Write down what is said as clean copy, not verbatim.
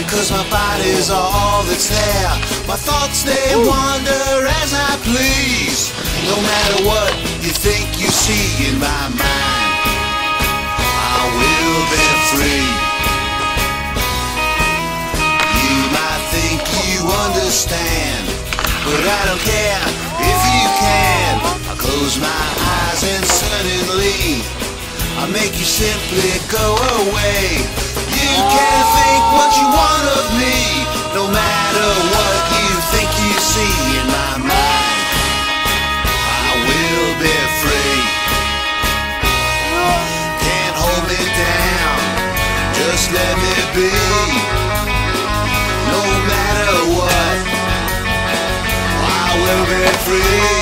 'cause my body's all that's there. My thoughts, they wander as I please. No matter what you think you see in my mind, I will be free. You might think you understand, but I don't care if you can. I close my eyes and suddenly I make you simply go away. You can think what you want of me, no matter what you think you see in my mind. I will be free. Can't hold me down, just let me be. No matter what, I will be free.